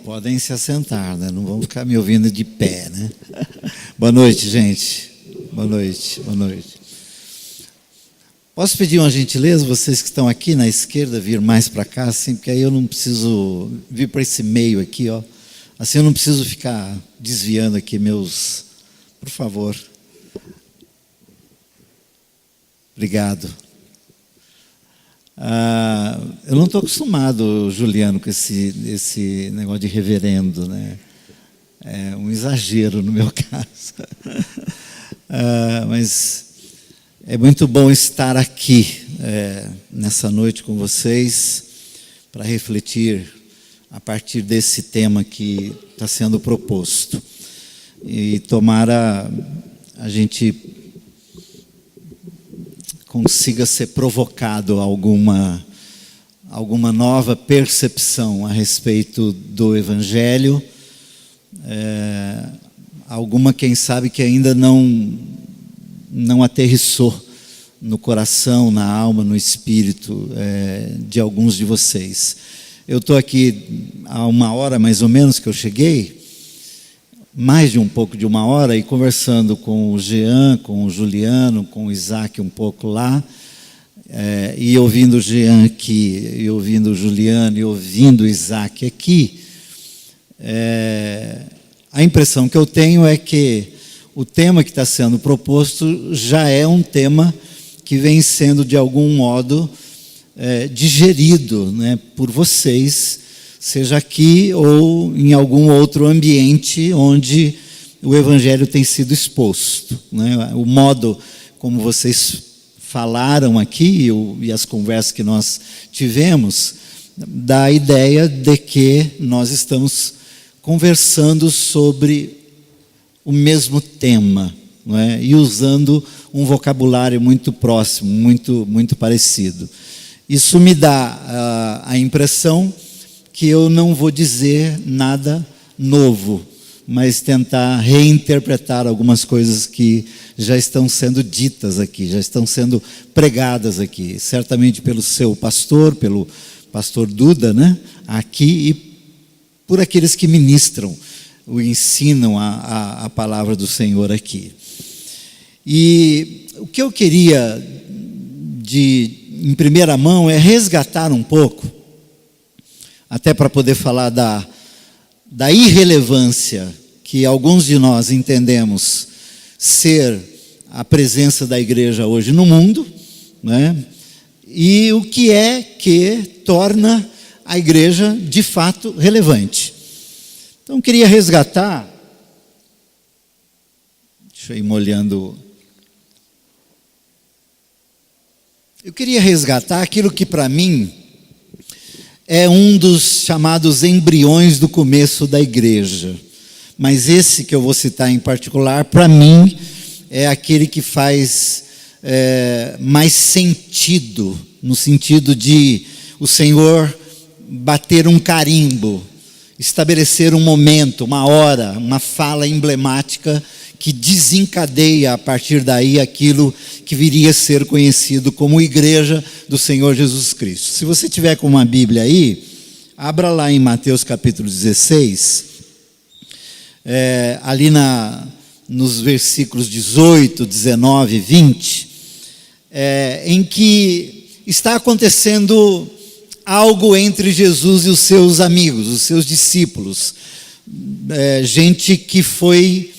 Podem se assentar, né? Não vão ficar me ouvindo de pé, né? Boa noite, gente. Boa noite, boa noite. Posso pedir uma gentileza, vocês que estão aqui na esquerda, vir mais para cá, assim, porque aí eu não preciso vir para esse meio aqui, ó. Assim eu não preciso ficar desviando aqui meus... Por favor. Obrigado. Eu não estou acostumado, Juliano, com esse negócio de reverendo, né? É um exagero no meu caso. Mas é muito bom estar aqui nessa noite com vocês para refletir a partir desse tema que está sendo proposto. E tomara a gente consiga ser provocado a alguma nova percepção a respeito do Evangelho, alguma, quem sabe, que ainda não aterrissou no coração, na alma, no espírito de alguns de vocês. Eu estou aqui há 1 hora mais ou menos que eu cheguei, mais de um pouco de 1 hora, e conversando com o Jean, com o Juliano, com o Isaac um pouco lá, e ouvindo o Jean aqui, e ouvindo o Juliano, e ouvindo o Isaac aqui, a impressão que eu tenho é que o tema que está sendo proposto já é um tema que vem sendo, de algum modo, digerido, né, por vocês, seja aqui ou em algum outro ambiente onde o Evangelho tem sido exposto, né? O modo como vocês falaram aqui e as conversas que nós tivemos, dá a ideia de que nós estamos conversando sobre o mesmo tema, não é? E usando um vocabulário muito próximo, muito parecido. Isso me dá a impressão que eu não vou dizer nada novo, mas tentar reinterpretar algumas coisas que já estão sendo ditas aqui, já estão sendo pregadas aqui, certamente pelo seu pastor, pelo pastor Duda, né? Aqui, e por aqueles que ministram, o ensinam a palavra do Senhor aqui. E o que eu queria, em primeira mão, é resgatar um pouco, até para poder falar da irrelevância que alguns de nós entendemos ser a presença da igreja hoje no mundo, né? E o que é que torna a igreja de fato relevante. Então eu queria resgatar, deixa eu ir molhando, eu queria resgatar aquilo que para mim é um dos chamados embriões do começo da igreja. Mas esse que eu vou citar em particular, para mim, é aquele que faz mais sentido, no sentido de o Senhor bater um carimbo, estabelecer um momento, uma hora, uma fala emblemática que desencadeia a partir daí aquilo que viria a ser conhecido como Igreja do Senhor Jesus Cristo. Se você tiver com uma Bíblia aí, abra lá em Mateus capítulo 16, ali nos versículos 18, 19 e 20, em que está acontecendo algo entre Jesus e os seus amigos, os seus discípulos, gente que foi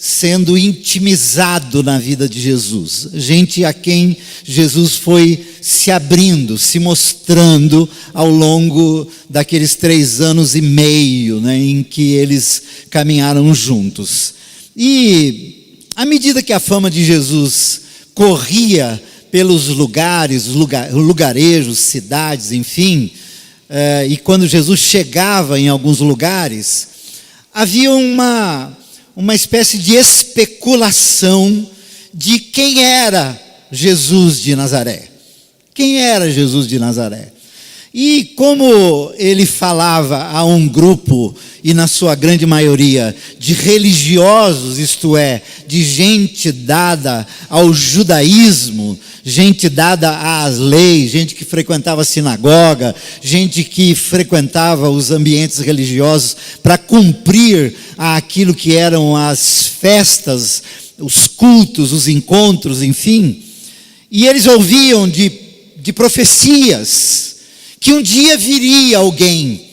sendo intimizado na vida de Jesus, gente a quem Jesus foi se abrindo, se mostrando ao longo daqueles 3 anos e meio, né, em que eles caminharam juntos. E à medida que a fama de Jesus corria pelos lugarejos, cidades, enfim, e quando Jesus chegava em alguns lugares, havia uma espécie de especulação de quem era Jesus de Nazaré. Quem era Jesus de Nazaré? E como ele falava a um grupo, e na sua grande maioria, de religiosos, isto é, de gente dada ao judaísmo, gente dada às leis, gente que frequentava a sinagoga, gente que frequentava os ambientes religiosos para cumprir aquilo que eram as festas, os cultos, os encontros, enfim. E eles ouviam de profecias, que um dia viria alguém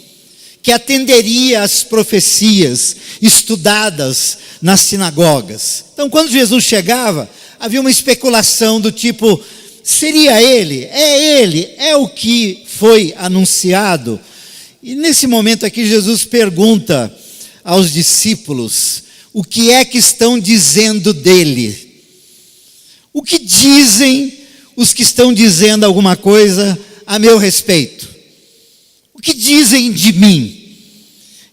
que atenderia às profecias estudadas nas sinagogas. Então, quando Jesus chegava, havia uma especulação do tipo, seria ele? É o que foi anunciado? E nesse momento aqui, Jesus pergunta aos discípulos, o que é que estão dizendo dele? O que dizem os que estão dizendo alguma coisa a meu respeito? O que dizem de mim?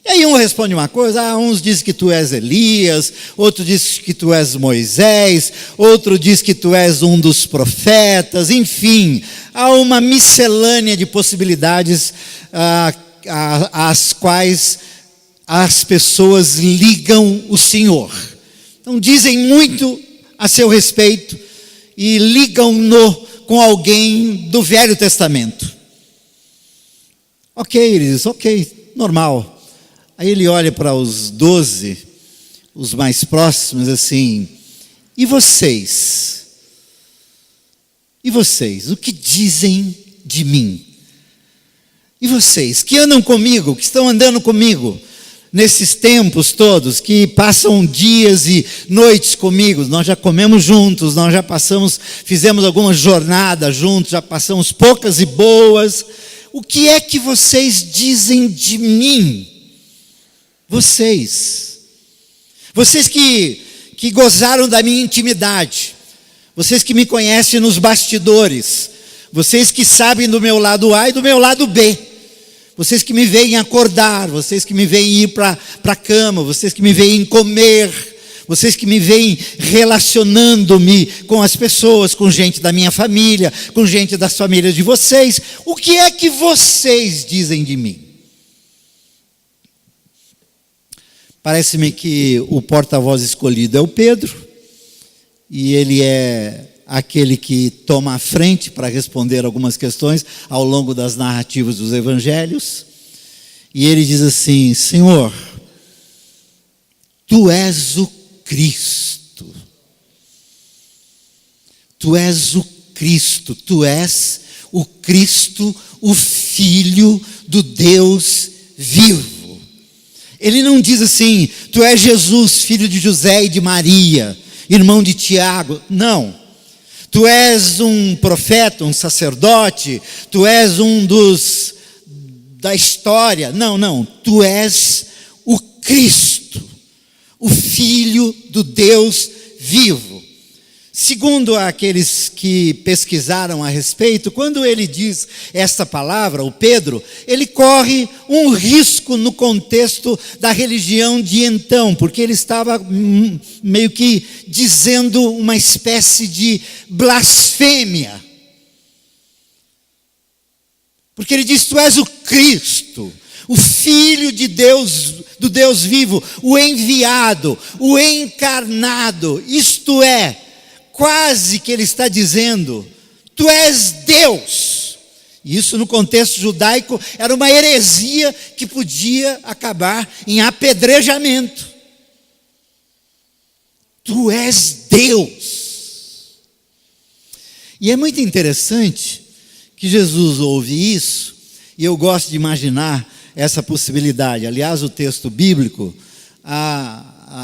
E aí um responde uma coisa, uns dizem que tu és Elias, outro diz que tu és Moisés, outro diz que tu és um dos profetas, enfim, há uma miscelânea de possibilidades às quais as pessoas ligam o Senhor. Então dizem muito a seu respeito e ligam-no com alguém do Velho Testamento. Ok, ele diz, ok, normal. Aí ele olha para os 12, os mais próximos, assim, e vocês? E vocês? O que dizem de mim? E vocês, que andam comigo, que estão andando comigo, nesses tempos todos, que passam dias e noites comigo, nós já comemos juntos, nós já fizemos algumas jornadas juntos, já passamos poucas e boas. O que é que vocês dizem de mim? Vocês que gozaram da minha intimidade, vocês que me conhecem nos bastidores, vocês que sabem do meu lado A e do meu lado B, vocês que me veem acordar, vocês que me veem ir para a cama, vocês que me veem comer, vocês que me veem relacionando-me com as pessoas, com gente da minha família, com gente das famílias de vocês, o que é que vocês dizem de mim? Parece-me que o porta-voz escolhido é o Pedro, e ele é aquele que toma a frente para responder algumas questões ao longo das narrativas dos evangelhos, e ele diz assim, Senhor, Tu és o Cristo, Tu és o Cristo, Tu és o Cristo, o Filho do Deus vivo. Ele não diz assim, Tu és Jesus, filho de José e de Maria, irmão de Tiago, não. Tu és um profeta, um sacerdote, tu és um da história. Não, tu és o Cristo, o Filho do Deus vivo. Segundo aqueles que pesquisaram a respeito, quando ele diz esta palavra, o Pedro, ele corre um risco no contexto da religião de então, porque ele estava meio que dizendo uma espécie de blasfêmia. Porque ele diz, tu és o Cristo, o Filho de Deus, do Deus vivo, o enviado, o encarnado, isto é, quase que ele está dizendo, tu és Deus. Isso no contexto judaico era uma heresia que podia acabar em apedrejamento. Tu és Deus. E é muito interessante que Jesus ouve isso, e eu gosto de imaginar essa possibilidade. Aliás, o texto bíblico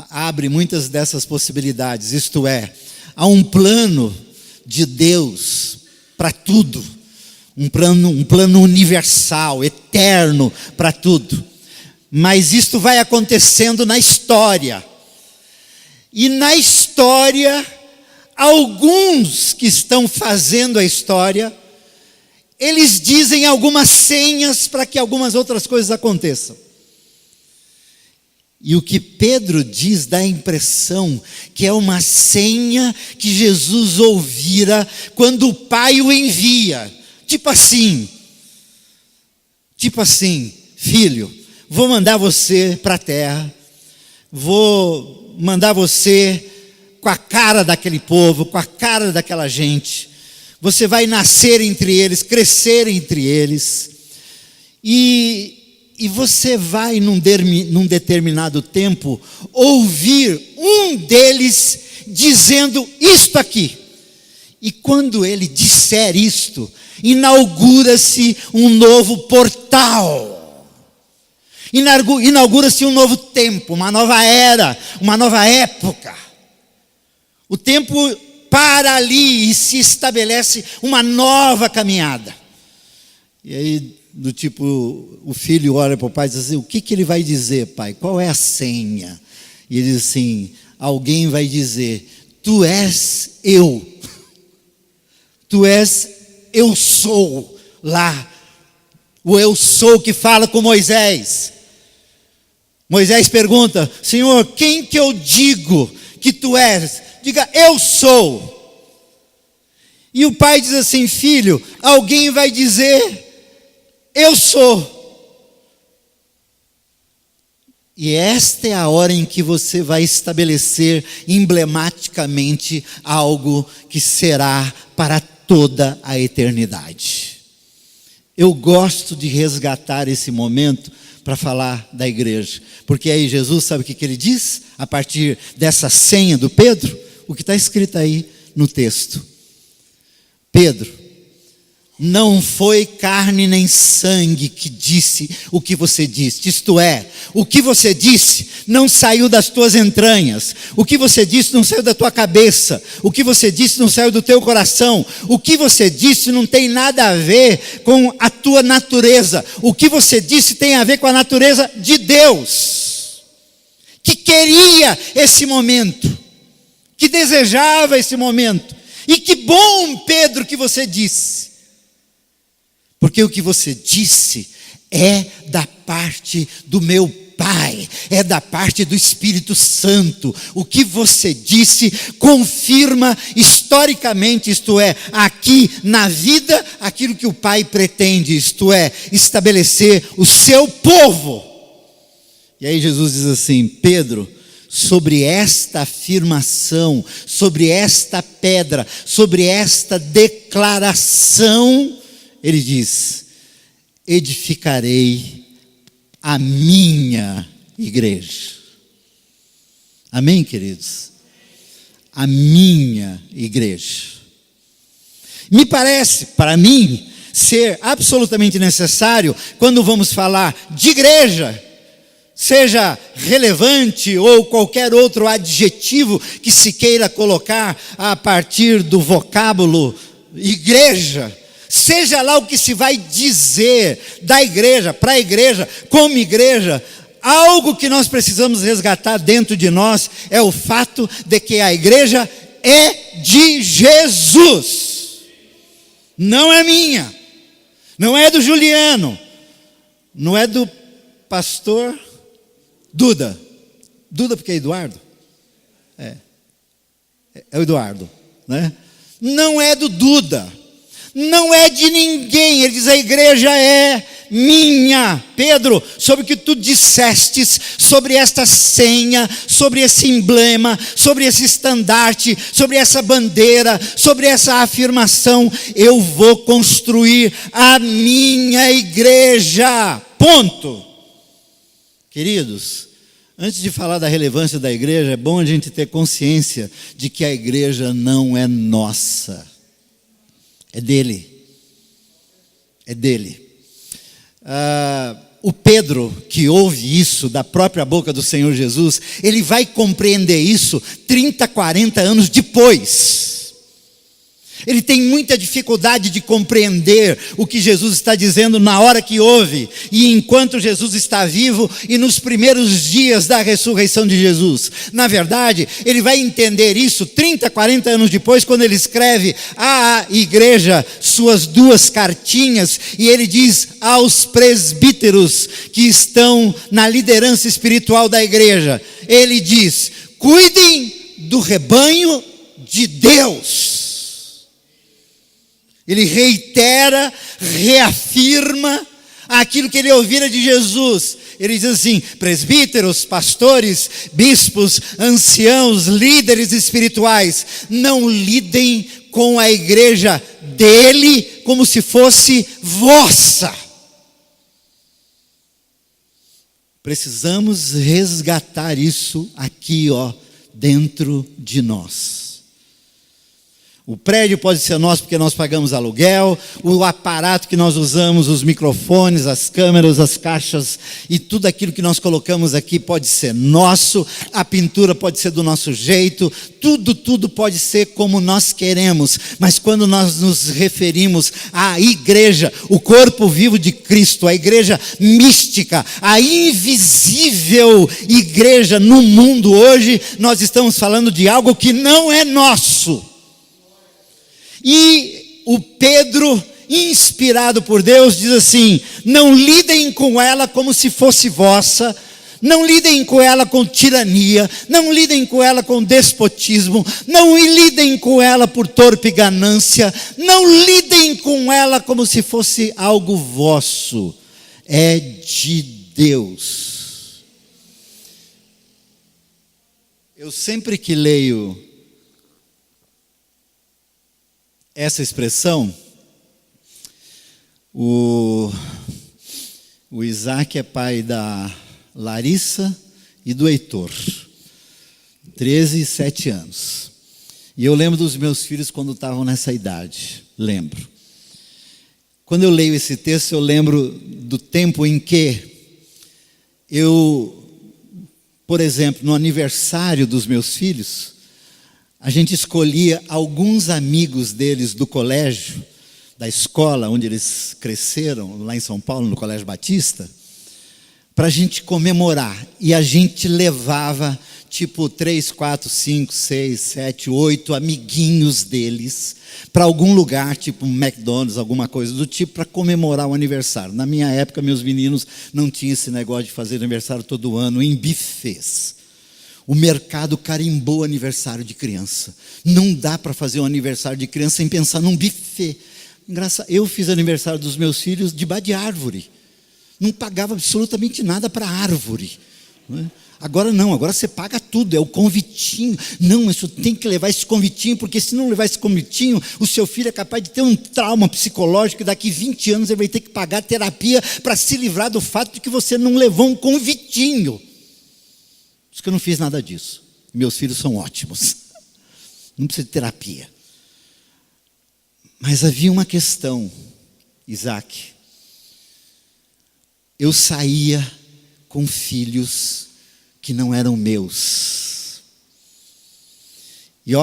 abre muitas dessas possibilidades, isto é, há um plano de Deus para tudo, um plano universal, eterno para tudo, mas isto vai acontecendo na história, e na história, alguns que estão fazendo a história, eles dizem algumas senhas para que algumas outras coisas aconteçam. E o que Pedro diz dá a impressão que é uma senha que Jesus ouvira quando o Pai o envia. Tipo assim, Tipo assim, filho, vou mandar você para a terra, vou mandar você com a cara daquele povo, com a cara daquela gente. Você vai nascer entre eles, crescer entre eles. E você vai, num determinado tempo, ouvir um deles dizendo isto aqui. E quando ele disser isto, inaugura-se um novo portal. Inaugura-se um novo tempo, uma nova era, uma nova época. O tempo para ali e se estabelece uma nova caminhada. E aí, do tipo, o filho olha para o pai e diz assim, o que ele vai dizer, pai? Qual é a senha? E ele diz assim, alguém vai dizer, tu és eu. Tu és eu sou lá. O eu sou que fala com Moisés. Moisés pergunta, Senhor, quem que eu digo que tu és? Diga, eu sou. E o pai diz assim, filho, alguém vai dizer, eu sou. E esta é a hora em que você vai estabelecer emblematicamente algo que será para toda a eternidade. Eu gosto de resgatar esse momento para falar da igreja. Porque aí Jesus, sabe o que ele diz? A partir dessa senha do Pedro, o que está escrito aí no texto. Pedro, não foi carne nem sangue que disse o que você disse. Isto é, o que você disse não saiu das tuas entranhas. O que você disse não saiu da tua cabeça. O que você disse não saiu do teu coração. O que você disse não tem nada a ver com a tua natureza. O que você disse tem a ver com a natureza de Deus, que queria esse momento, que desejava esse momento. E que bom, Pedro, que você disse. Porque o que você disse é da parte do meu Pai, é da parte do Espírito Santo. O que você disse confirma historicamente, isto é, aqui na vida, aquilo que o Pai pretende, isto é, estabelecer o seu povo. E aí Jesus diz assim, Pedro, sobre esta afirmação, sobre esta pedra, sobre esta declaração, ele diz, edificarei a minha igreja. Amém, queridos? A minha igreja. Me parece, para mim, ser absolutamente necessário, quando vamos falar de igreja, seja relevante ou qualquer outro adjetivo que se queira colocar a partir do vocábulo igreja, seja lá o que se vai dizer da igreja, para a igreja, como igreja, algo que nós precisamos resgatar dentro de nós é o fato de que a igreja é de Jesus, não é minha, não é do Juliano, não é do pastor Duda porque é Eduardo? É o Eduardo, né? Não é do Duda, não é de ninguém. Ele diz, a igreja é minha. Pedro, sobre o que tu dissestes, sobre esta senha, sobre esse emblema, sobre esse estandarte, sobre essa bandeira, sobre essa afirmação, eu vou construir a minha igreja, ponto. Queridos, antes de falar da relevância da igreja, é bom a gente ter consciência de que a igreja não é nossa, é dele. É dele. O Pedro, que ouve isso da própria boca do Senhor Jesus, ele vai compreender isso 30, 40 anos depois. Ele tem muita dificuldade de compreender o que Jesus está dizendo na hora que ouve, e enquanto Jesus está vivo e nos primeiros dias da ressurreição de Jesus. Na verdade, ele vai entender isso 30, 40 anos depois, quando ele escreve à igreja suas 2 cartinhas, e ele diz aos presbíteros que estão na liderança espiritual da igreja, ele diz, cuidem do rebanho de Deus. Ele reitera, reafirma àquilo que ele ouvira de Jesus. Ele diz assim: presbíteros, pastores, bispos, anciãos, líderes espirituais, não lidem com a igreja dele como se fosse vossa. Precisamos resgatar isso aqui, dentro de nós. O prédio pode ser nosso porque nós pagamos aluguel, o aparato que nós usamos, os microfones, as câmeras, as caixas e tudo aquilo que nós colocamos aqui pode ser nosso, a pintura pode ser do nosso jeito, tudo pode ser como nós queremos, mas quando nós nos referimos à igreja, o corpo vivo de Cristo, a igreja mística, a invisível igreja no mundo hoje, nós estamos falando de algo que não é nosso. E o Pedro, inspirado por Deus, diz assim: não lidem com ela como se fosse vossa, não lidem com ela com tirania, não lidem com ela com despotismo, não lidem com ela por torpe ganância, não lidem com ela como se fosse algo vosso, é de Deus. Eu sempre que leio essa expressão, o Isaac é pai da Larissa e do Heitor, 13 e 7 anos. E eu lembro dos meus filhos quando estavam nessa idade, lembro. Quando eu leio esse texto, eu lembro do tempo em que eu, por exemplo, no aniversário dos meus filhos, a gente escolhia alguns amigos deles do colégio, da escola onde eles cresceram, lá em São Paulo, no Colégio Batista, para a gente comemorar. E a gente levava, tipo, 3, 4, 5, 6, 7, 8 amiguinhos deles para algum lugar, tipo um McDonald's, alguma coisa do tipo, para comemorar o aniversário. Na minha época, meus meninos não tinham esse negócio de fazer aniversário todo ano em buffets. O mercado carimbou o aniversário de criança. Não dá para fazer um aniversário de criança sem pensar num buffet. Eu fiz aniversário dos meus filhos debaixo de árvore. Não pagava absolutamente nada para a árvore. Agora não, agora você paga tudo, é o convitinho. Não, isso tem que levar esse convitinho, porque se não levar esse convitinho, o seu filho é capaz de ter um trauma psicológico e daqui 20 anos ele vai ter que pagar terapia para se livrar do fato de que você não levou um convitinho. Por isso que eu não fiz nada disso. Meus filhos são ótimos. Não precisa de terapia. Mas havia uma questão, Isaac. Eu saía com filhos que não eram meus. E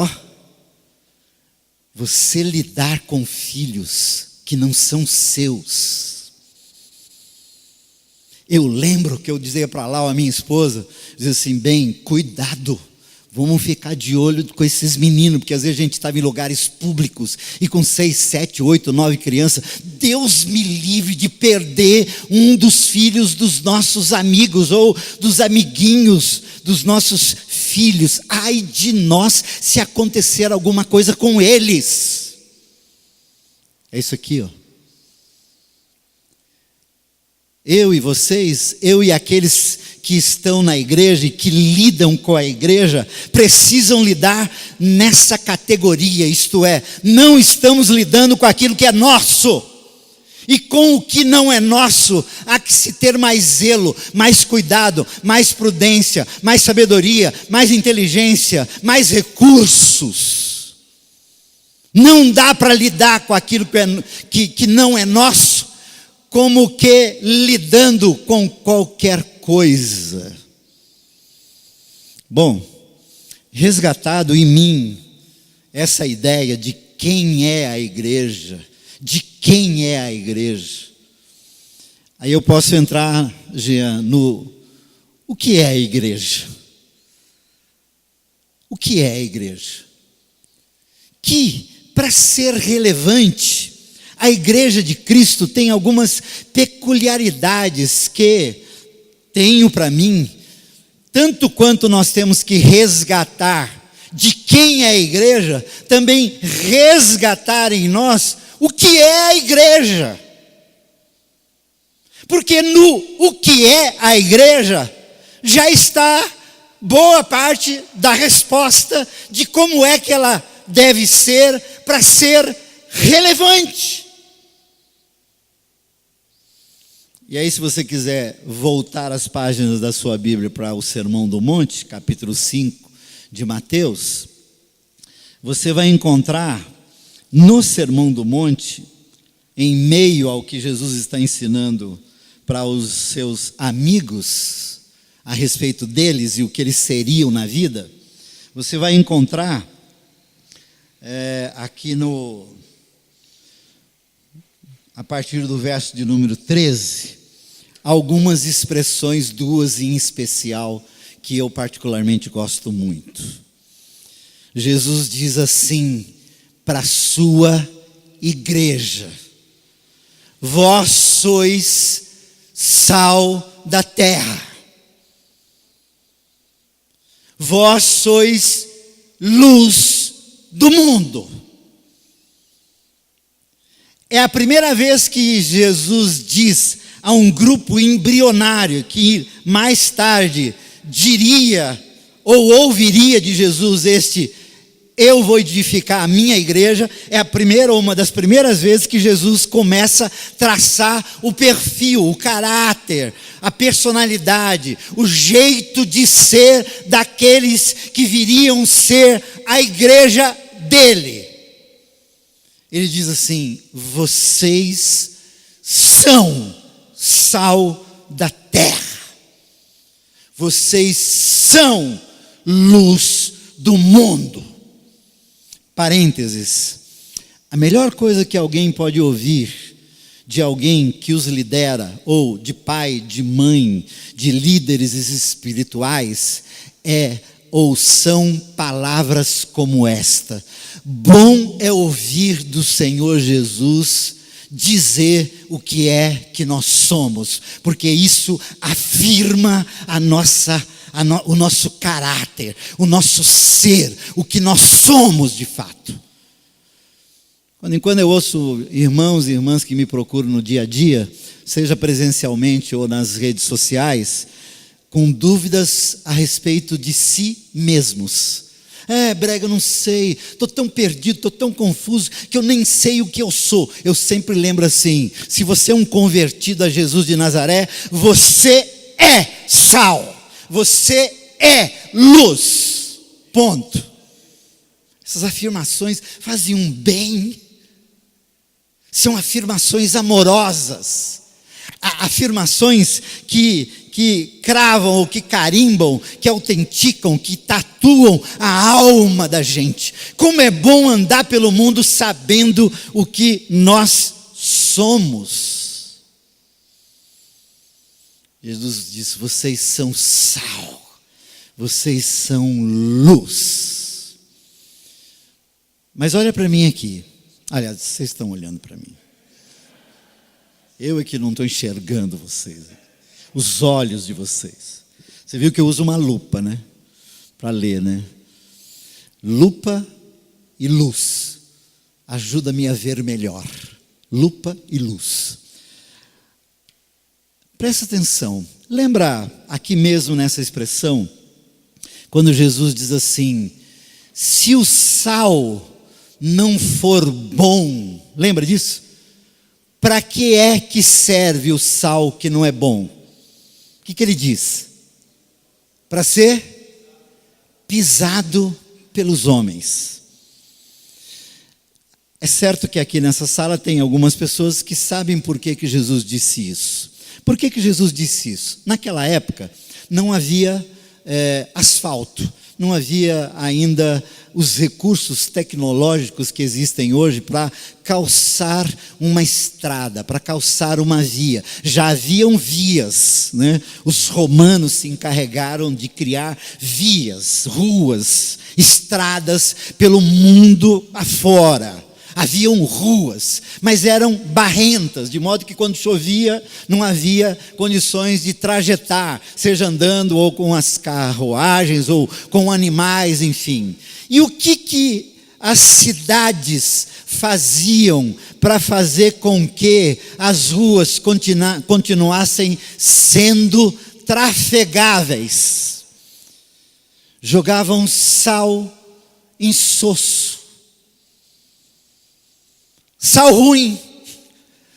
você lidar com filhos que não são seus. Eu lembro que eu dizia para lá a minha esposa, dizia assim: bem, cuidado, vamos ficar de olho com esses meninos, porque às vezes a gente estava em lugares públicos e com 6, 7, 8, 9 crianças. Deus me livre de perder um dos filhos dos nossos amigos ou dos amiguinhos dos nossos filhos. Ai de nós se acontecer alguma coisa com eles. É isso aqui, Eu e vocês, eu e aqueles que estão na igreja e que lidam com a igreja, precisam lidar nessa categoria, isto é, não estamos lidando com aquilo que é nosso. E com o que não é nosso, há que se ter mais zelo, mais cuidado, mais prudência, mais sabedoria, mais inteligência, mais recursos. Não dá para lidar com aquilo que não é nosso, como que lidando com qualquer coisa. Bom, resgatado em mim essa ideia de quem é a igreja, aí eu posso entrar, Jean, no o que é a igreja? O que é a igreja? Que, para ser relevante, a igreja de Cristo tem algumas peculiaridades que tenho para mim, tanto quanto nós temos que resgatar de quem é a igreja, também resgatar em nós o que é a igreja. Porque no o que é a igreja já está boa parte da resposta de como é que ela deve ser para ser relevante. E aí, se você quiser voltar as páginas da sua Bíblia para o Sermão do Monte, capítulo 5 de Mateus, você vai encontrar no Sermão do Monte, em meio ao que Jesus está ensinando para os seus amigos, a respeito deles e o que eles seriam na vida, você vai encontrar aqui a partir do verso de número 13, algumas expressões, duas em especial, que eu particularmente gosto muito. Jesus diz assim para a sua igreja: vós sois sal da terra, vós sois luz do mundo. É a primeira vez que Jesus diz a um grupo embrionário que mais tarde diria ou ouviria de Jesus eu vou edificar a minha igreja. É a primeira ou uma das primeiras vezes que Jesus começa a traçar o perfil, o caráter, a personalidade, o jeito de ser daqueles que viriam ser a igreja dele. Ele diz assim: vocês são sal da terra, vocês são luz do mundo. Parênteses: a melhor coisa que alguém pode ouvir de alguém que os lidera, ou de pai, de mãe, de líderes espirituais, ou são palavras como esta: bom é ouvir do Senhor Jesus dizer o que é que nós somos, porque isso afirma o nosso caráter, o nosso ser, o que nós somos de fato. Quando eu ouço irmãos e irmãs que me procuram no dia a dia, seja presencialmente ou nas redes sociais, com dúvidas a respeito de si mesmos. Brega, eu não sei, estou tão perdido, estou tão confuso, que eu nem sei o que eu sou. Eu sempre lembro assim: se você é um convertido a Jesus de Nazaré, você é sal, você é luz, ponto. Essas afirmações fazem um bem, são afirmações amorosas, afirmações que cravam ou que carimbam, que autenticam, que tatuam a alma da gente. Como é bom andar pelo mundo sabendo o que nós somos. Jesus diz: vocês são sal, vocês são luz. Mas olha para mim aqui. Aliás, vocês estão olhando para mim. Eu é que não estou enxergando vocês. Os olhos de vocês. Você viu que eu uso uma lupa, né? Para ler, né? Lupa e luz. Ajuda-me a ver melhor. Lupa e luz. Presta atenção. Lembra aqui mesmo nessa expressão, quando Jesus diz assim: se o sal não for bom, lembra disso? Para que é que serve o sal que não é bom? O que ele diz? Para ser pisado pelos homens. É certo que aqui nessa sala tem algumas pessoas que sabem por que Jesus disse isso. Por que Jesus disse isso? Naquela época não havia asfalto, não havia ainda os recursos tecnológicos que existem hoje para calçar uma estrada, para calçar uma via. Já haviam vias, né? Os romanos se encarregaram de criar vias, ruas, estradas pelo mundo afora. Haviam ruas, mas eram barrentas, de modo que quando chovia não havia condições de trajetar, seja andando ou com as carruagens ou com animais, enfim. E o que as cidades faziam para fazer com que as ruas continuassem sendo trafegáveis? Jogavam sal insosso, sal ruim,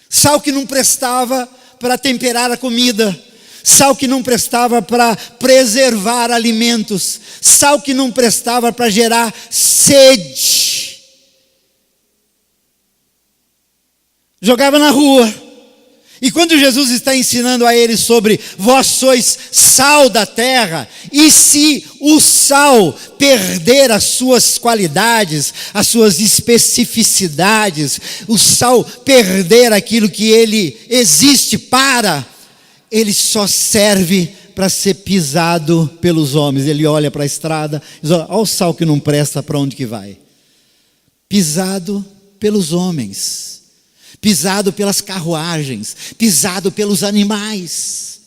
sal que não prestava para temperar a comida, sal que não prestava para preservar alimentos, sal que não prestava para gerar sede. Jogava na rua. E quando Jesus está ensinando a eles sobre vós sois sal da terra, e se o sal perder as suas qualidades, as suas especificidades, o sal perder aquilo que ele existe para, ele só serve para ser pisado pelos homens. Ele olha para a estrada e diz: olha o sal que não presta, para onde que vai? Pisado pelos homens, pisado pelas carruagens, pisado pelos animais.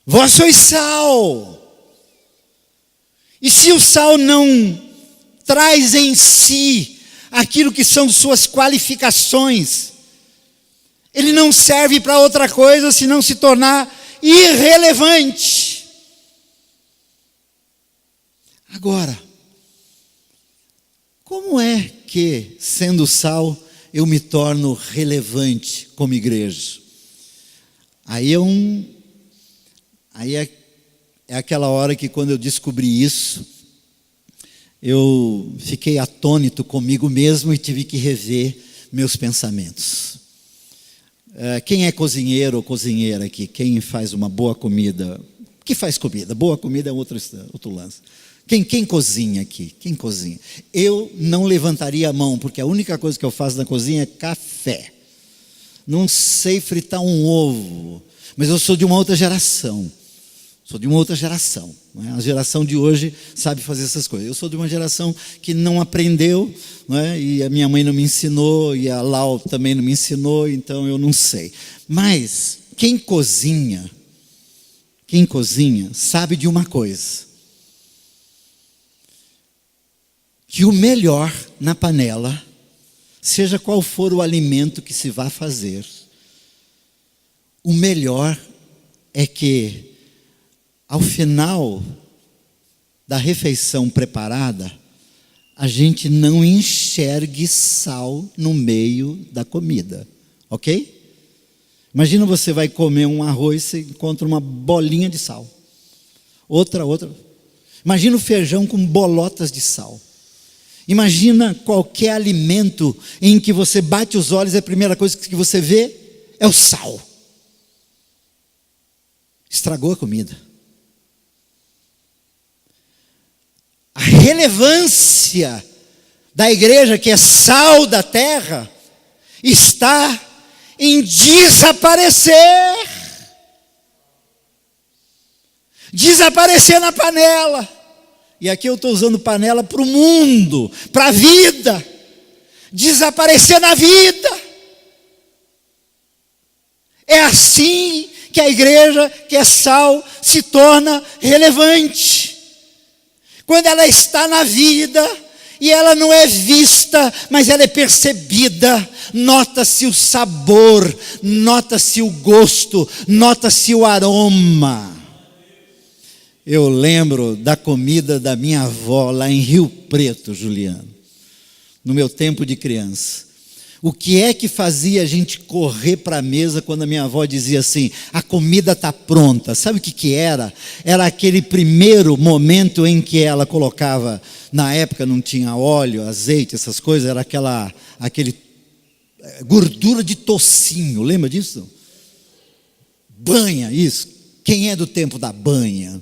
Vós sois sal. E se o sal não traz em si aquilo que são suas qualificações, ele não serve para outra coisa senão se tornar irrelevante. Agora, como é que, sendo sal, eu me torno relevante como igreja? Aí é aquela hora que, quando eu descobri isso, eu fiquei atônito comigo mesmo e tive que rever meus pensamentos. Quem é cozinheiro ou cozinheira aqui? Quem faz uma boa comida? Que faz comida? Boa comida é outro lance. Quem cozinha aqui? Quem cozinha? Eu não levantaria a mão, porque a única coisa que eu faço na cozinha é café. Não sei fritar um ovo, mas eu sou de uma outra geração. Não é? A geração de hoje sabe fazer essas coisas. Eu sou de uma geração que não aprendeu, não é? E a minha mãe não me ensinou, e a Lau também não me ensinou, então eu não sei. Mas quem cozinha sabe de uma coisa: que o melhor na panela, seja qual for o alimento que se vá fazer, o melhor é que, ao final da refeição preparada, a gente não enxergue sal no meio da comida, ok? Imagina, você vai comer um arroz e encontra uma bolinha de sal, outra. Imagina o feijão com bolotas de sal. Imagina qualquer alimento em que você bate os olhos e a primeira coisa que você vê é o sal. Estragou a comida. A relevância da igreja, que é sal da terra, está em desaparecer. Desaparecer na panela. E aqui eu estou usando panela para o mundo, para a vida. Desaparecer na vida. É assim que a igreja, que é sal, se torna relevante. Quando ela está na vida, e ela não é vista, mas ela é percebida. Nota-se o sabor, nota-se o gosto, nota-se o aroma. Eu lembro da comida da minha avó lá em Rio Preto, Juliano, no meu tempo de criança. O que é que fazia a gente correr para a mesa quando a minha avó dizia assim: a comida está pronta? Sabe o que era? Era aquele primeiro momento em que ela colocava, na época não tinha óleo, azeite, essas coisas, era aquele gordura de tocinho, lembra disso? Banha, isso. Quem é do tempo da banha?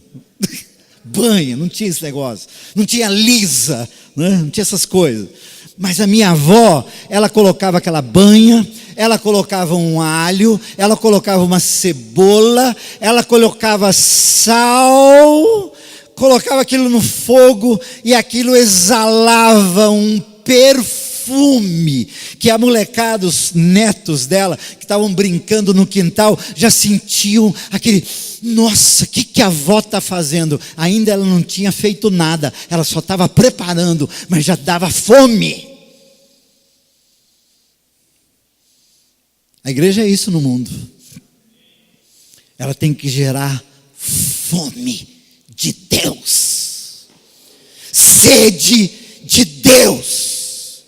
Banha, não tinha esse negócio, não tinha lisa, né? Não tinha essas coisas. Mas a minha avó, ela colocava aquela banha, ela colocava um alho, ela colocava uma cebola, ela colocava sal, colocava aquilo no fogo, e aquilo exalava um perfume perfume que a molecada, os netos dela, que estavam brincando no quintal, já sentiam aquele, nossa, o que a avó está fazendo? Ainda ela não tinha feito nada, ela só estava preparando, mas já dava fome. A igreja é isso no mundo. Ela tem que gerar fome de Deus, sede de Deus.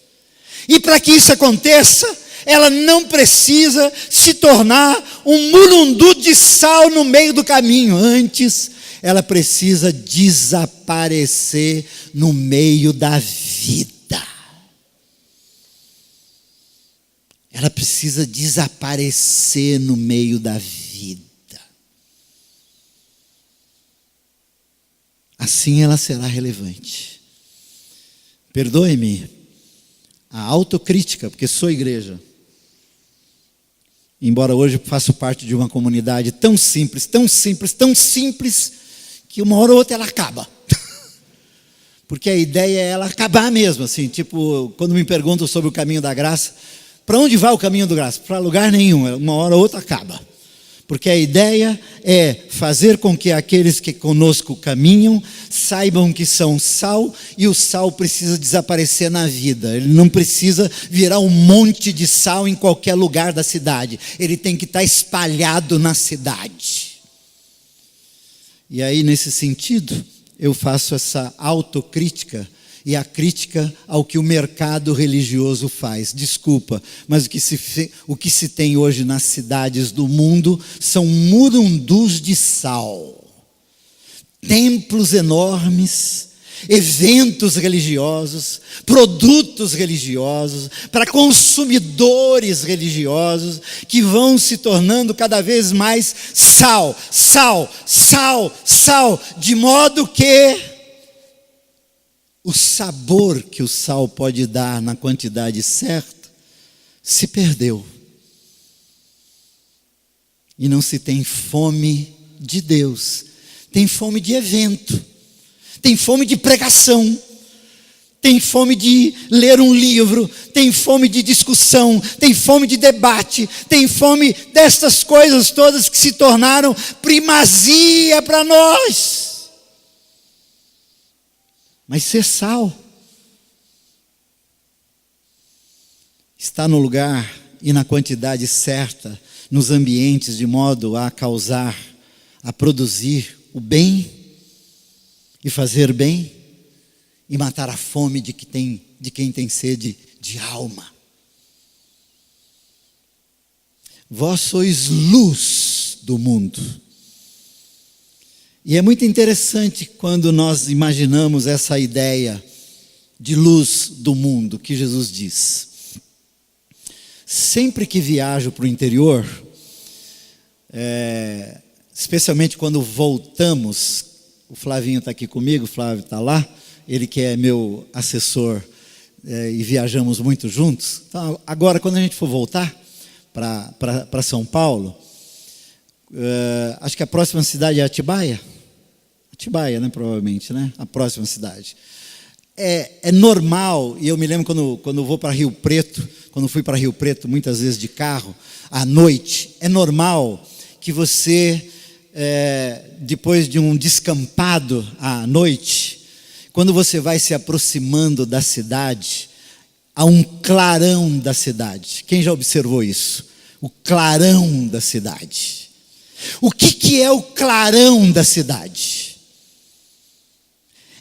E para que isso aconteça, ela não precisa se tornar um mulundu de sal no meio do caminho. Antes, ela precisa desaparecer no meio da vida. Ela precisa desaparecer no meio da vida. Assim ela será relevante. Perdoe-me a autocrítica, porque sou igreja. Embora hoje faço parte de uma comunidade tão simples, tão simples, tão simples, que uma hora ou outra ela acaba. Porque a ideia é ela acabar mesmo, assim, tipo, quando me perguntam sobre o caminho da graça, para onde vai o caminho da graça? Para lugar nenhum, uma hora ou outra acaba. Porque a ideia é fazer com que aqueles que conosco caminham saibam que são sal, e o sal precisa desaparecer na vida. Ele não precisa virar um monte de sal em qualquer lugar da cidade. Ele tem que estar espalhado na cidade. E aí, nesse sentido, eu faço essa autocrítica e a crítica ao que o mercado religioso faz. Desculpa, mas o que se tem hoje nas cidades do mundo são murundus de sal. Templos enormes, eventos religiosos, produtos religiosos, para consumidores religiosos, que vão se tornando cada vez mais sal, sal, sal, sal, de modo que o sabor que o sal pode dar na quantidade certa se perdeu. E não se tem fome de Deus. Tem fome de evento. Tem fome de pregação. Tem fome de ler um livro. Tem fome de discussão. Tem fome de debate. Tem fome destas coisas todas que se tornaram primazia para nós. Mas ser sal está no lugar e na quantidade certa, nos ambientes, de modo a causar, a produzir o bem e fazer bem e matar a fome de quem tem sede de alma. Vós sois luz do mundo. E é muito interessante quando nós imaginamos essa ideia de luz do mundo que Jesus diz. Sempre que viajo para o interior, especialmente quando voltamos, o Flavinho está aqui comigo, o Flávio está lá, ele que é meu assessor, e viajamos muito juntos. Então, agora, quando a gente for voltar para São Paulo, acho que a próxima cidade é Atibaia. Atibaia, né, provavelmente, né? A próxima cidade. É normal, e eu me lembro quando eu vou para Rio Preto, quando fui para Rio Preto muitas vezes de carro, à noite, é normal que você, depois de um descampado à noite, quando você vai se aproximando da cidade, há um clarão da cidade. Quem já observou isso? O clarão da cidade. O que é o clarão da cidade?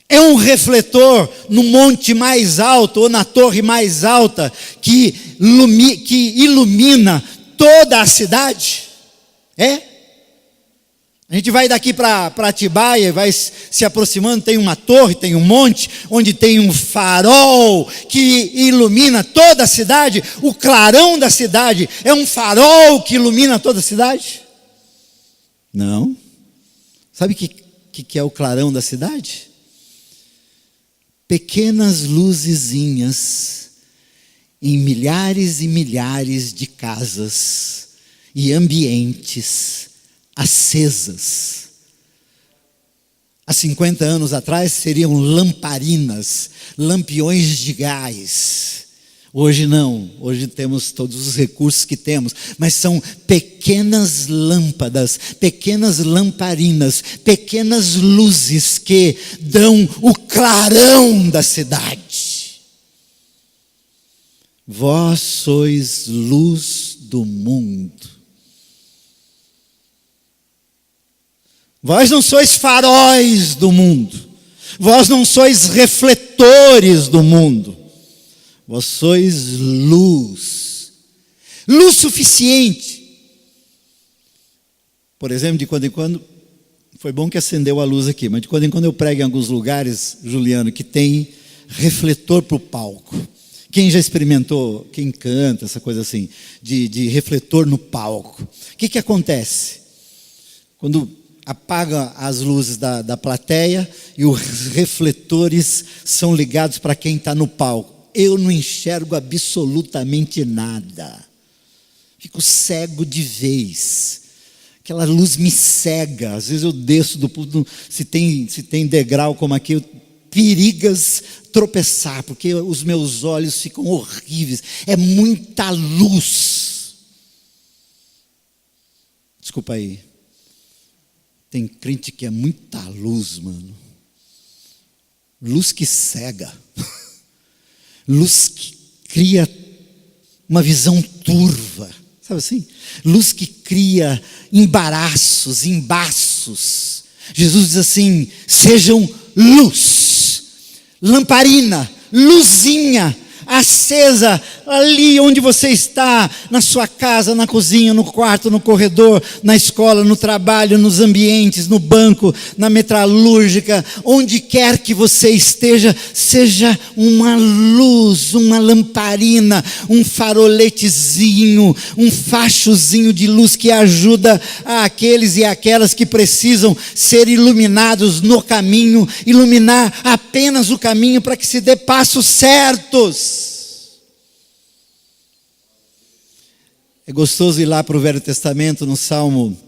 É um refletor no monte mais alto ou na torre mais alta que ilumina toda a cidade? É? A gente vai daqui para Atibaia, vai se aproximando, tem uma torre, tem um monte, onde tem um farol que ilumina toda a cidade. O clarão da cidade é um farol que ilumina toda a cidade? Não. Sabe o que é o clarão da cidade? Pequenas luzezinhas em milhares e milhares de casas e ambientes acesas. Há 50 anos atrás seriam lamparinas, lampiões de gás. Hoje não, hoje temos todos os recursos que temos, mas são pequenas lâmpadas, pequenas lamparinas, pequenas luzes que dão o clarão da cidade. Vós sois luz do mundo. Vós não sois faróis do mundo, vós não sois refletores do mundo. Vós sois luz, luz suficiente. Por exemplo, de quando em quando, foi bom que acendeu a luz aqui, mas de quando em quando eu prego em alguns lugares, Juliano, que tem refletor para o palco. Quem já experimentou, quem canta, essa coisa assim, de refletor no palco. O que acontece? Quando apaga as luzes da plateia e os refletores são ligados para quem está no palco. Eu não enxergo absolutamente nada. Fico cego de vez. Aquela luz me cega. Às vezes eu desço do púlpito, se tem degrau como aqui, eu perigas tropeçar, porque os meus olhos ficam horríveis. É muita luz. Desculpa aí. Tem crente que é muita luz, mano. Luz que cega. Luz que cria uma visão turva, sabe assim? Luz que cria embaraços, embaços. Jesus diz assim: sejam luz, lamparina, luzinha, acesa ali onde você está, na sua casa, na cozinha, no quarto, no corredor, na escola, no trabalho, nos ambientes, no banco, na metalúrgica, onde quer que você esteja, seja uma luz, uma lamparina, um faroletezinho, um fachozinho de luz que ajuda aqueles e aquelas que precisam ser iluminados no caminho, iluminar apenas o caminho para que se dê passos certos. É gostoso ir lá para o Velho Testamento, no Salmo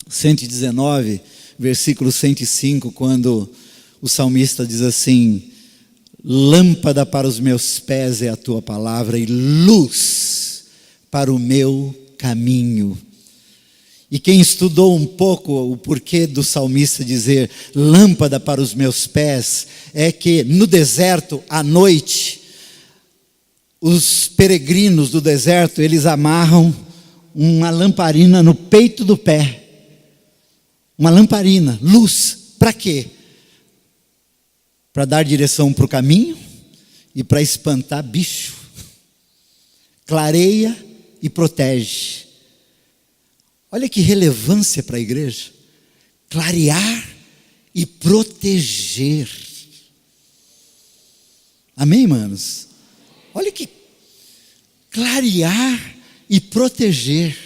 119, versículo 105, quando o salmista diz assim: lâmpada para os meus pés é a tua palavra e luz para o meu caminho. E quem estudou um pouco o porquê do salmista dizer lâmpada para os meus pés, é que no deserto, à noite, os peregrinos do deserto, eles amarram uma lamparina no peito do pé. Uma lamparina, luz, para quê? Para dar direção para o caminho e para espantar bicho. Clareia e protege. Olha que relevância para a igreja. Clarear e proteger. Amém, irmãos? Olha que clarear e proteger,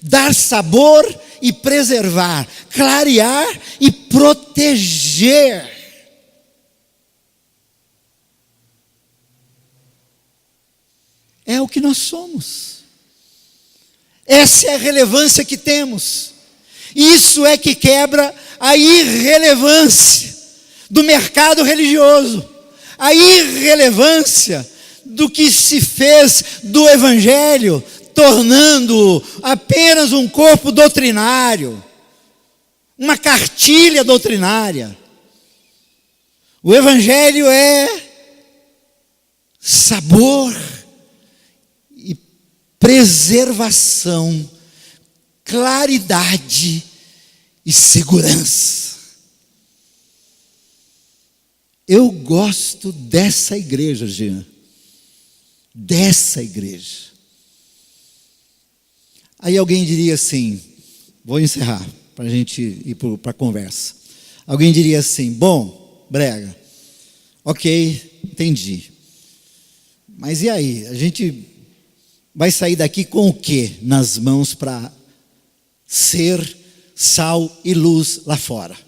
dar sabor e preservar, clarear e proteger. É o que nós somos. Essa é a relevância que temos. Isso é que quebra a irrelevância do mercado religioso, a irrelevância do que se fez do Evangelho, tornando apenas um corpo doutrinário, uma cartilha doutrinária. O Evangelho é sabor e preservação, claridade e segurança. Eu gosto dessa igreja, Jean. Dessa igreja. Aí alguém diria assim, vou encerrar para a gente ir para a conversa. Alguém diria assim: bom, Brega, ok, entendi. Mas e aí? A gente vai sair daqui com o quê nas mãos para ser sal e luz lá fora?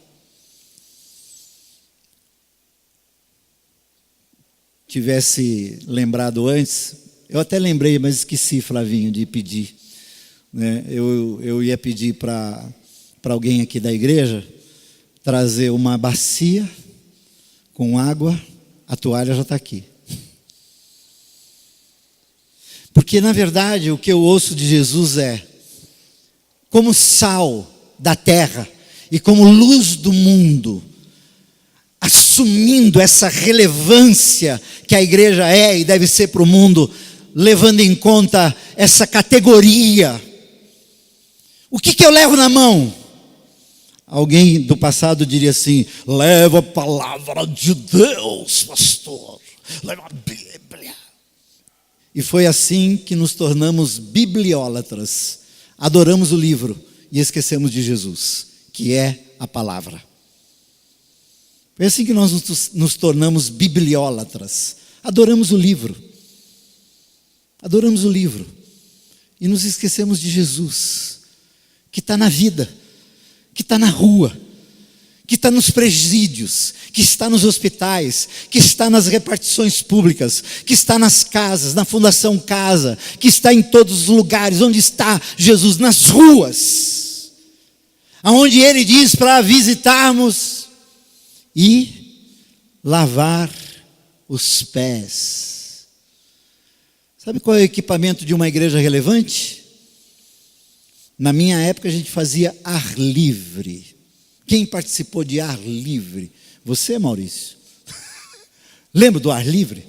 Tivesse lembrado antes, eu até lembrei, mas esqueci, Flavinho, de pedir. Né? Eu ia pedir para alguém aqui da igreja trazer uma bacia com água, a toalha já está aqui. Porque, na verdade, o que eu ouço de Jesus é: como sal da terra e como luz do mundo, assumindo essa relevância que a igreja é e deve ser para o mundo, levando em conta essa categoria. O que eu levo na mão? Alguém do passado diria assim: leva a palavra de Deus, pastor, leva a Bíblia. E foi assim que nos tornamos bibliólatras. Adoramos o livro e esquecemos de Jesus, que é a palavra. Foi assim que nós nos tornamos bibliólatras. Adoramos o livro. Adoramos o livro. E nos esquecemos de Jesus, que está na vida, que está na rua, que está nos presídios, que está nos hospitais, que está nas repartições públicas, que está nas casas, na Fundação Casa, que está em todos os lugares. Onde está Jesus? Nas ruas, aonde Ele diz para visitarmos e lavar os pés. Sabe qual é o equipamento de uma igreja relevante? Na minha época a gente fazia ar livre. Quem participou de ar livre? Você, Maurício? Lembra do ar livre?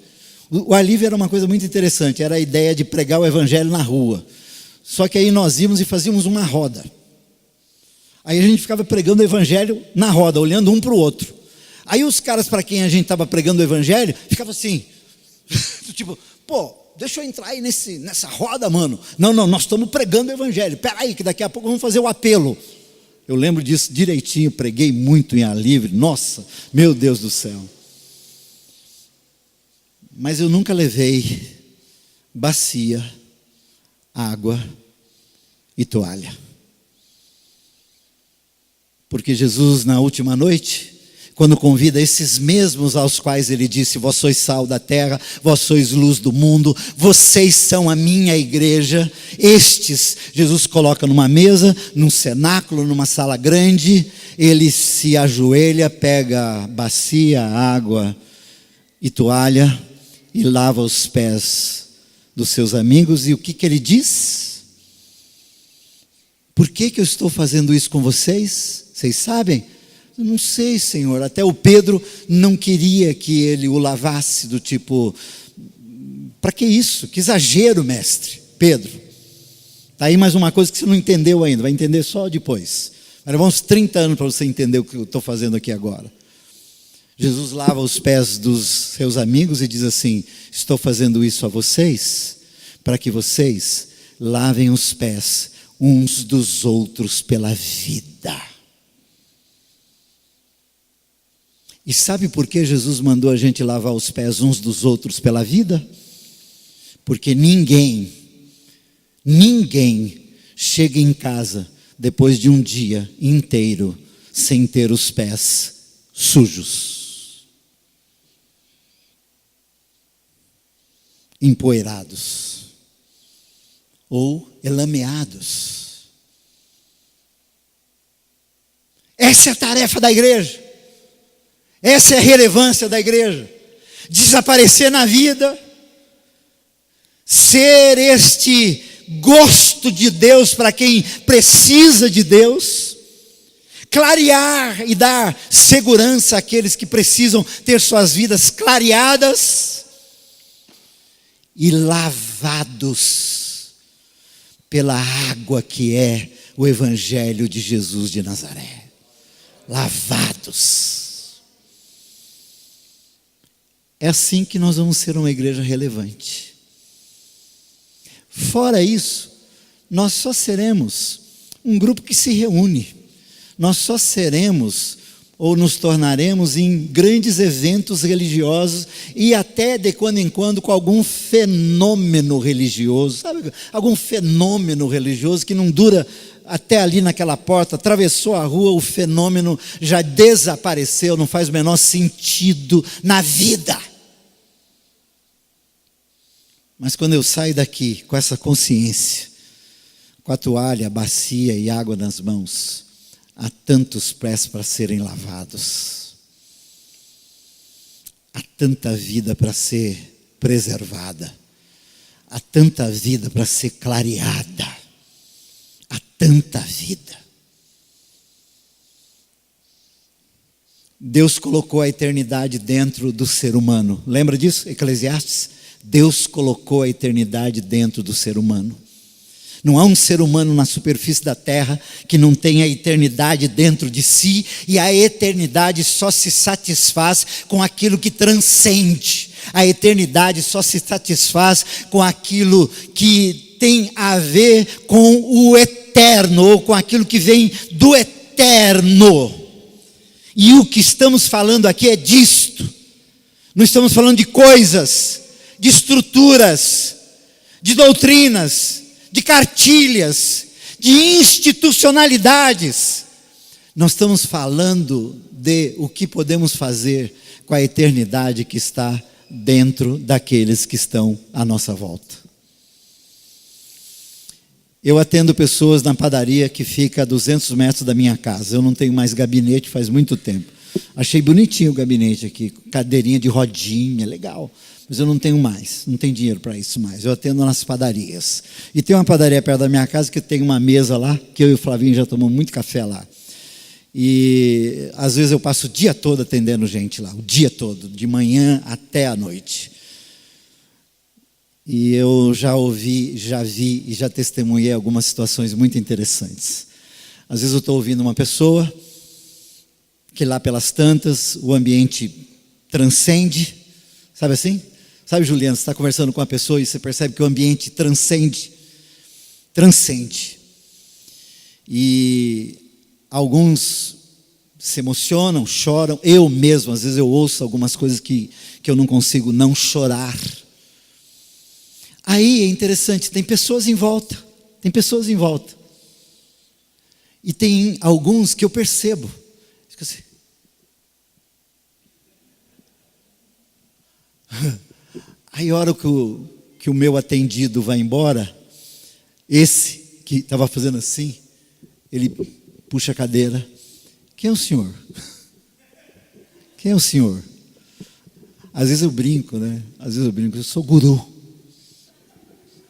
O ar livre era uma coisa muito interessante. Era a ideia de pregar o evangelho na rua. Só que aí nós íamos e fazíamos uma roda. Aí a gente ficava pregando o evangelho na roda, olhando um para o outro. Aí os caras para quem a gente estava pregando o evangelho, ficavam assim, tipo, pô, deixa eu entrar aí nessa roda, mano. Não, nós estamos pregando o evangelho. Espera aí que daqui a pouco vamos fazer o apelo. Eu lembro disso direitinho, preguei muito em ar livre. Nossa, meu Deus do céu. Mas eu nunca levei bacia, água e toalha. Porque Jesus, na última noite, quando convida esses mesmos aos quais Ele disse: vós sois sal da terra, vós sois luz do mundo, vocês são a minha igreja. Estes, Jesus coloca numa mesa, num cenáculo, numa sala grande. Ele se ajoelha, pega bacia, água e toalha e lava os pés dos seus amigos. E o que Ele diz? Por que eu estou fazendo isso com vocês? Vocês sabem? Eu não sei, Senhor. Até o Pedro não queria que ele o lavasse, do tipo, para que isso? Que exagero, mestre. Pedro, está aí mais uma coisa que você não entendeu ainda, vai entender só depois. Vai levar uns 30 anos para você entender o que eu estou fazendo aqui agora. Jesus lava os pés dos seus amigos e diz assim: estou fazendo isso a vocês, para que vocês lavem os pés uns dos outros pela vida. E sabe por que Jesus mandou a gente lavar os pés uns dos outros pela vida? Porque ninguém chega em casa depois de um dia inteiro sem ter os pés sujos, empoeirados ou elameados. Essa é a tarefa da igreja. Essa é a relevância da igreja. Desaparecer na vida, ser este gosto de Deus para quem precisa de Deus, clarear e dar segurança àqueles que precisam ter suas vidas clareadas e lavados pela água que é o Evangelho de Jesus de Nazaré. Lavados. É assim que nós vamos ser uma igreja relevante. Fora isso, nós só seremos um grupo que se reúne. Nós só seremos ou nos tornaremos em grandes eventos religiosos e até de quando em quando com algum fenômeno religioso. Sabe? Algum fenômeno religioso que não dura até ali naquela porta, atravessou a rua, o fenômeno já desapareceu, não faz o menor sentido na vida. Mas quando eu saio daqui com essa consciência, com a toalha, a bacia e água nas mãos, há tantos pés para serem lavados, há tanta vida para ser preservada, há tanta vida para ser clareada. Há tanta vida. Deus colocou a eternidade dentro do ser humano. Lembra disso, Eclesiastes? Deus colocou a eternidade dentro do ser humano. Não há um ser humano na superfície da terra que não tenha a eternidade dentro de si, e a eternidade só se satisfaz com aquilo que transcende. A eternidade só se satisfaz com aquilo que tem a ver com o eterno, ou com aquilo que vem do eterno. E o que estamos falando aqui é disto. Não estamos falando de coisas, de estruturas, de doutrinas, de cartilhas, de institucionalidades. Nós estamos falando de o que podemos fazer com a eternidade que está dentro daqueles que estão à nossa volta. Eu atendo pessoas na padaria que fica a 200 metros da minha casa. Eu não tenho mais gabinete faz muito tempo. Achei bonitinho o gabinete aqui, cadeirinha de rodinha, legal. Mas eu não tenho mais, não tenho dinheiro para isso mais. Eu atendo nas padarias. E tem uma padaria perto da minha casa que tem uma mesa lá, que eu e o Flavinho já tomamos muito café lá. E às vezes eu passo o dia todo atendendo gente lá, o dia todo, de manhã até a noite. E eu já ouvi, já vi e já testemunhei algumas situações muito interessantes. Às vezes eu estou ouvindo uma pessoa que lá pelas tantas o ambiente transcende, sabe assim? Sabe, Juliana, você está conversando com uma pessoa e você percebe que o ambiente transcende. E alguns se emocionam, choram. Eu mesmo, às vezes eu ouço algumas coisas que eu não consigo não chorar. Aí é interessante, tem pessoas em volta. E tem alguns que eu percebo. Esqueci. Aí a hora que o meu atendido vai embora, esse que estava fazendo assim, ele puxa a cadeira. Quem é o senhor? Quem é o senhor? Às vezes eu brinco, né? Eu sou guru.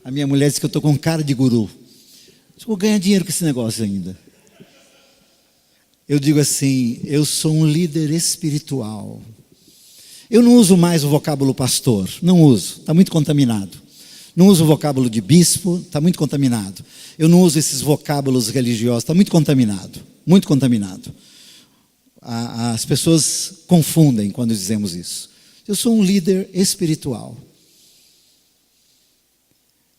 A minha mulher diz que eu estou com cara de guru. Eu vou ganhar dinheiro com esse negócio ainda. Eu digo assim, eu sou um líder espiritual. Eu não uso mais o vocábulo pastor, não uso, está muito contaminado. Não uso o vocábulo de bispo, está muito contaminado. Eu não uso esses vocábulos religiosos, está muito contaminado, muito contaminado. As pessoas confundem quando dizemos isso. Eu sou um líder espiritual.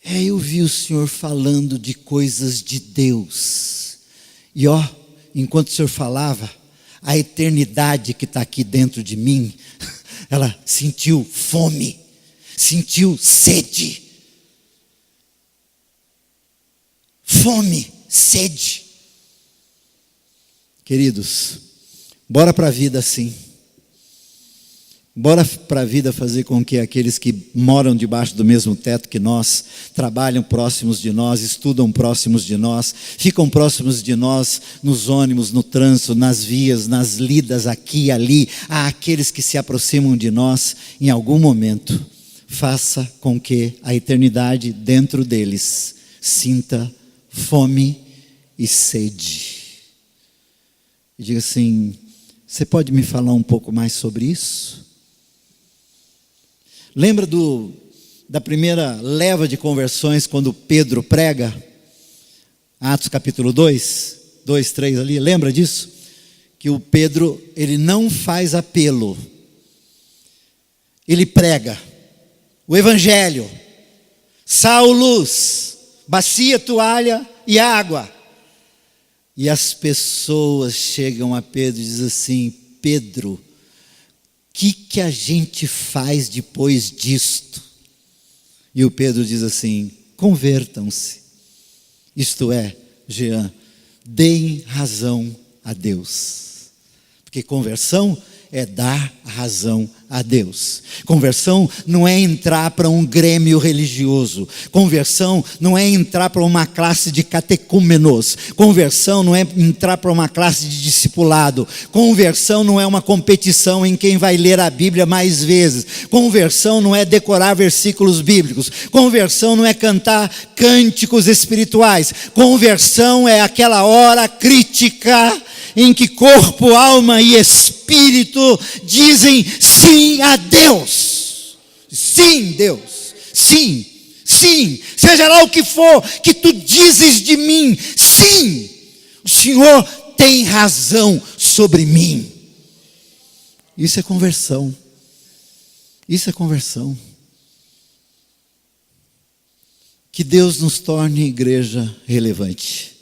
Eu vi o Senhor falando de coisas de Deus. E enquanto o Senhor falava, a eternidade que está aqui dentro de mim, ela sentiu fome, sentiu sede. Fome, sede. Queridos, bora para a vida assim. Bora para a vida fazer com que aqueles que moram debaixo do mesmo teto que nós, trabalham próximos de nós, estudam próximos de nós, ficam próximos de nós nos ônibus, no trânsito, nas vias, nas lidas aqui e ali, a aqueles que se aproximam de nós, em algum momento, faça com que a eternidade dentro deles sinta fome e sede. E diga assim, você pode me falar um pouco mais sobre isso? Lembra da primeira leva de conversões quando Pedro prega? Atos capítulo 2, 3 ali, lembra disso? Que o Pedro, ele não faz apelo, ele prega o evangelho, sal, luz, bacia, toalha e água. E as pessoas chegam a Pedro e dizem assim, Pedro, o que a gente faz depois disto? E o Pedro diz assim, convertam-se. Isto é, Jean, deem razão a Deus. Porque conversão é dar razão a Deus. Conversão não é entrar para um grêmio religioso. Conversão não é entrar para uma classe de catecúmenos. Conversão não é entrar para uma classe de discipulado. Conversão não é uma competição em quem vai ler a Bíblia mais vezes. Conversão não é decorar versículos bíblicos. Conversão não é cantar cânticos espirituais. Conversão é aquela hora crítica em que corpo, alma e espírito dizem sim a Deus. Sim, Deus. Sim, sim. Seja lá o que for que tu dizes de mim, sim. O Senhor tem razão sobre mim. Isso é conversão. Isso é conversão. Que Deus nos torne igreja relevante.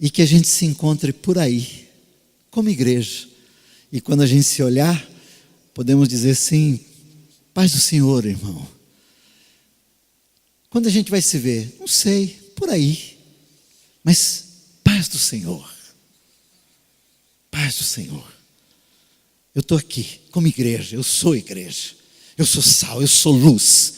E que a gente se encontre por aí, como igreja. E quando a gente se olhar, podemos dizer sim, paz do Senhor, irmão. Quando a gente vai se ver? Não sei, por aí. Mas paz do Senhor. Paz do Senhor. Eu estou aqui, como igreja, eu sou igreja. Eu sou sal, eu sou luz.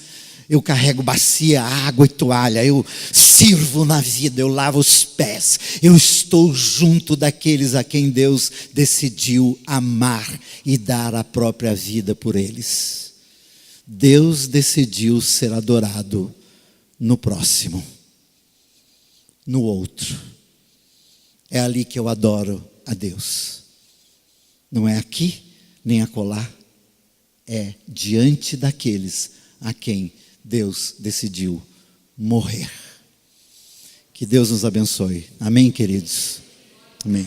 Eu carrego bacia, água e toalha, eu sirvo na vida, eu lavo os pés. Eu estou junto daqueles a quem Deus decidiu amar e dar a própria vida por eles. Deus decidiu ser adorado no próximo, no outro. É ali que eu adoro a Deus. Não é aqui, nem acolá. É diante daqueles a quem Deus decidiu morrer. Que Deus nos abençoe. Amém, queridos? Amém.